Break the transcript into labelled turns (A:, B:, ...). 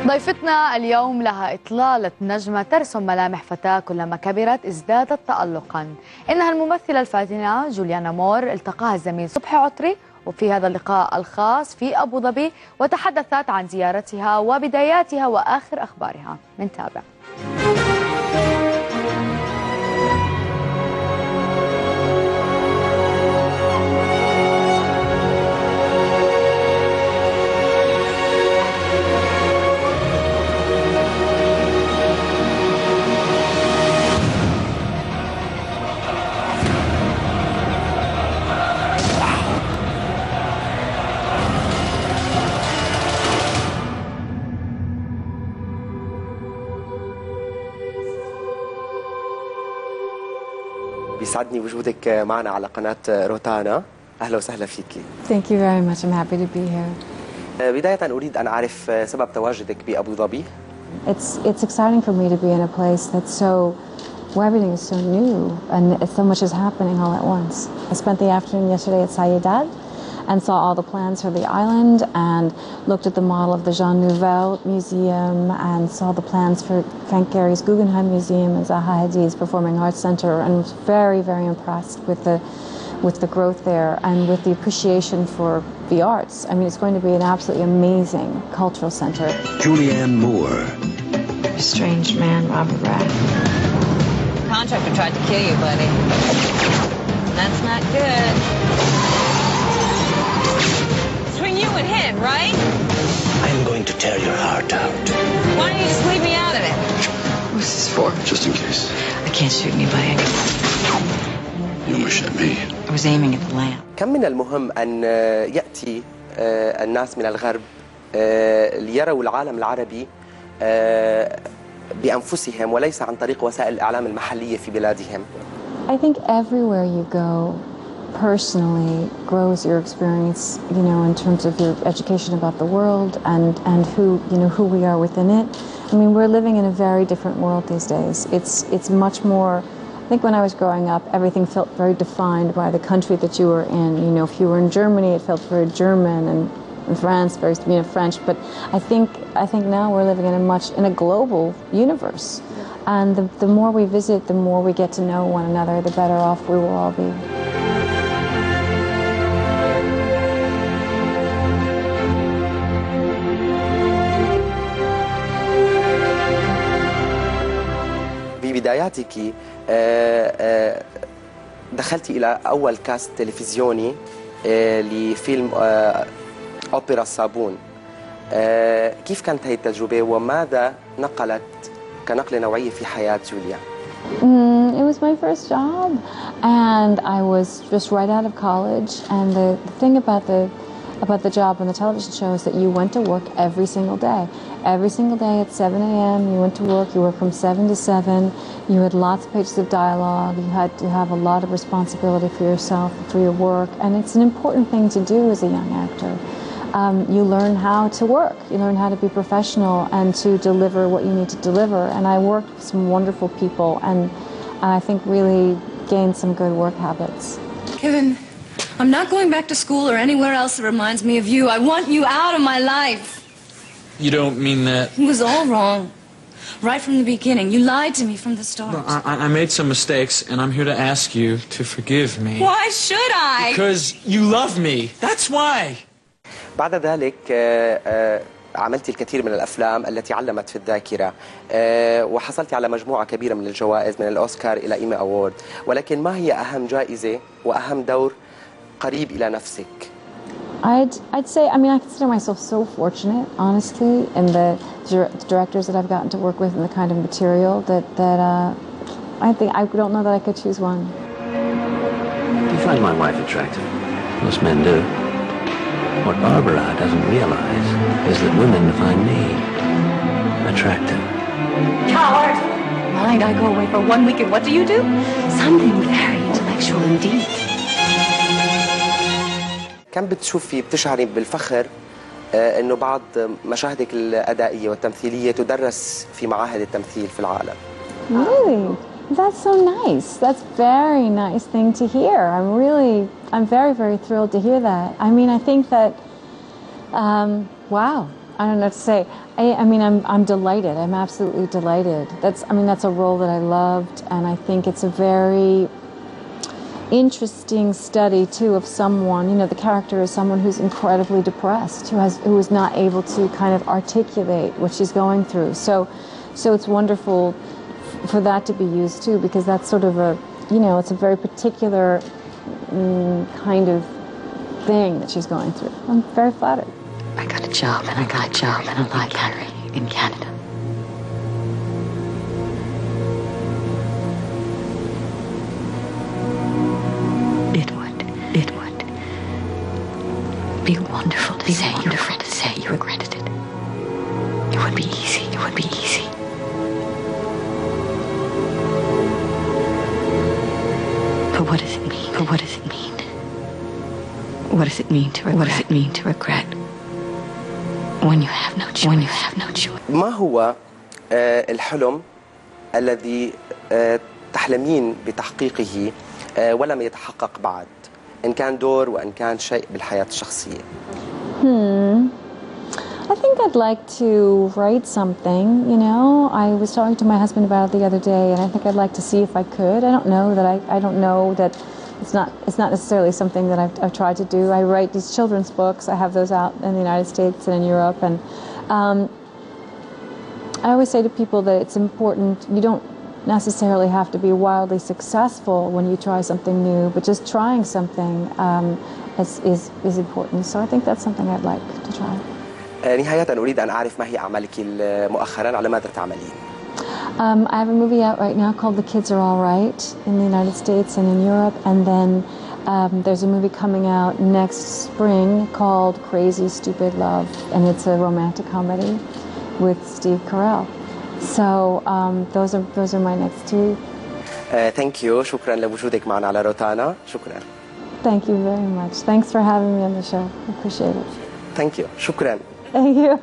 A: ضيفتنا اليوم لها إطلالة نجمة ترسم ملامح فتاة كلما كبرت ازدادت تألقا. إنها الممثلة الفاتنة جوليان التقاها الزميل صبحي عطري وفي هذا اللقاء الخاص في أبو ظبي، وتحدثت عن زيارتها وبداياتها وآخر أخبارها. نتابع.
B: بيسعدني وجودك معنا على قناة روتانا. أهلا وسهلا فيكي.
C: Thank you very much. I'm happy to be here.
B: بداية أريد أن أعرف سبب تواجدك بأبو ظبي.
C: It's exciting for me to be in a place that's so, where everything is so new and so much is happening all at once. I spent the afternoon yesterday at Sayyidat and saw all the plans for the island and looked at the model of the Jean Nouvel Museum and saw the plans for Frank Gehry's Guggenheim Museum and Zaha Hadid's Performing Arts Center, and was very, very impressed with the growth there and with the appreciation for the arts. I mean, it's going to be an absolutely amazing cultural center.
D: Julianne Moore.
C: Estranged man, Robert Rath.
E: The contractor tried to kill you, buddy. That's not good. Between you and him, right?
D: I'm going to tear your heart out.
E: Why don't you just leave me out of it?
F: What's this for? Just in case.
E: I can't shoot anybody.
F: You almost shot me.
E: I was aiming at the lamp.
B: كم من المهم أن يأتي الناس من الغرب ليروا العالم العربي بأنفسهم وليس عن طريق وسائل الإعلام المحلية في بلادهم.
C: I think everywhere you go personally grows your experience, you know, in terms of your education about the world and who, you know, who we are within it. I mean, we're living in a very different world these days. It's much more, I think when I was growing up, everything felt very defined by the country that you were in. You know, if you were in Germany, it felt very German, and in France, very, you know, French. But I think now we're living in a global universe. And the more we visit, the more we get to know one another, the better off we will all be.
B: بداياتك دخلت إلى أول كاست تلفزيوني لفيلم أوبرا الصابون. كيف كانت هذه التجربة وماذا نقلت كنقلة نوعية في حياة جوليا؟
C: It was my first job and I was just right out of college, and the thing about the job on the television show is that you went to work every single day. Every single day at 7 a.m. you went to work, you worked from 7 to 7, you had lots of pages of dialogue, you had to have a lot of responsibility for yourself, for your work, and it's an important thing to do as a young actor. You learn how to work, you learn how to be professional and to deliver what you need to deliver, and I worked with some wonderful people and I think really gained some good work habits.
G: Kevin, I'm not going back to school or anywhere else that reminds me of you. I want you out of my life.
H: You don't mean that?
G: It was all wrong. Right from the beginning. You lied to me from the start.
H: No, I made some mistakes, and I'm here to ask you to forgive me.
G: Why should I?
H: Because you love me. That's why.
B: بعد ذلك عملت الكثير من الأفلام التي علمت في الذاكرة، وحصلت على مجموعة كبيرة من الجوائز من الأوسكار إلى إيمي أوورد، ولكن ما هي أهم جائزة وأهم دور قريب إلى نفسك؟
C: I'd say, I mean, I consider myself so fortunate, honestly, in the directors that I've gotten to work with and the kind of material that I think I don't know that I could choose one.
D: Do you find my wife attractive? Most men do. What Barbara doesn't realize is that women find me attractive.
G: Coward! Mind, I go away for 1 week and what do? Something very intellectual indeed.
B: كم بتشعري بالفخر انه بعض مشاهدك الادائيه والتمثيليه تدرس في معاهد التمثيل في العالم؟
C: Really? That's so nice. That's very nice thing to hear. I'm very, very thrilled to hear that. I mean, I think that, wow, I don't know what to say. I mean, I'm delighted. I'm absolutely delighted. That's a role that I loved, and I think it's a very interesting study too of someone. You know, the character is someone who's incredibly depressed, who is not able to kind of articulate what she's going through. So it's wonderful for that to be used too, because that's sort of it's a very particular kind of thing that she's going through. I'm very flattered.
G: I got a job and I got a job in a library in Canada. It would be wonderful to say you regretted it. It would be easy. It would be easy. But what does it mean? What does it mean to regret when you have no choice? When you have no choice.
B: ما هو الحلم الذي تحلمين بتحقيقه ولم يتحقق بعد، إن كان دور وإن كان شيء بالحياة الشخصية؟
C: I think I'd like to write something, you know. I was talking to my husband about it the other day, and I think I'd like to see if I could. I don't know that it's not necessarily something that I've tried to do. I write these children's books. I have those out in the United States and in Europe, and I always say to people that it's important. You don't necessarily have to be wildly successful when you try something new, but just trying something is important. So I think that's something I'd like to try.
B: نهاية أريد أن أعرف ما هي أعمالك مؤخرا، على ماذا تعملين؟
C: I have a movie out right now called The Kids Are All Right in the United States and in Europe, and then there's a movie coming out next spring called Crazy Stupid Love, and it's a romantic comedy with Steve Carell. So those are my next two.
B: Thank you. شكرا لوجودك معنا على روتانا. شكرا.
C: Thank you very much. Thanks for having me on the show. I appreciate it.
B: Thank you. شكرا.
C: Thank you.